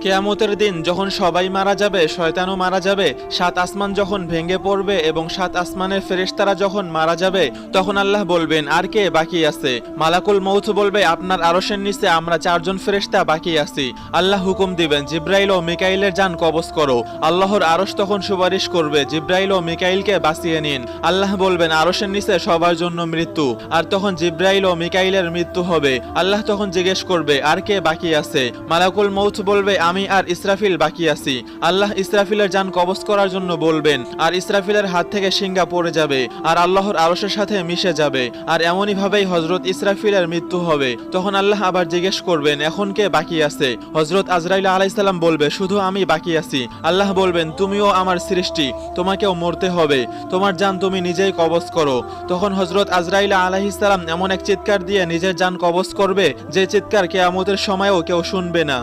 কিয়ামতের দিন যখন সবাই মারা যাবে, শয়তানও মারা যাবে, সাত আসমান যখন ভেঙে পড়বে এবং সাত আসমানের ফেরেশতারা যখন মারা যাবে, তখন আল্লাহ বলবেন, আর কে বাকি আছে? মালাকুল মউত বলবে, আপনার আরশের নিচে আমরা চারজন ফেরেশতা বাকি আছি। আল্লাহ হুকুম দিবেন, জিব্রাইল ও মিকাইলের জান কবজ করো। আল্লাহর আরশ তখন সুপারিশ করবে, জিব্রাইল ও মিকাইলকে বাঁচিয়ে নিন। আল্লাহ বলবেন, আরশের নিচে সবার জন্য মৃত্যু। আর তখন জিব্রাইল ও মিকাইলের মৃত্যু হবে। আল্লাহ তখন জিজ্ঞেস করবে, আর কে বাকি আছে? মালাকুল মউত বলবে, আমি আর ইসরাফিল বাকি আছি। আল্লাহ ইসরাফিলের জান কবজ করার জন্য বলবেন, আর ইসরাফিলের হাত থেকে শিঙ্গা পড়ে যাবে আর আল্লাহর আরশের সাথে মিশে যাবে। আর এমনই ভাবেই হযরত ইসরাফিলের মৃত্যু হবে। তখন আল্লাহ আবার জিজ্ঞেস করবেন, এখন কে বাকি আছে? হযরত আজরাইল আলাইহিস সালাম বলবে, শুধু আমি বাকি আছি। আল্লাহ বলবেন, তুমিও আমার সৃষ্টি, তোমাকেও মরতে হবে, তোমার জান তুমি নিজেই কবজ করো। তখন হযরত আজরাইল আলাইহিস সালাম এমন এক চিৎকার দিয়ে নিজের জান কবজ করবে, যে চিৎকার কিয়ামতের সময়ও কেউ শুনবে না।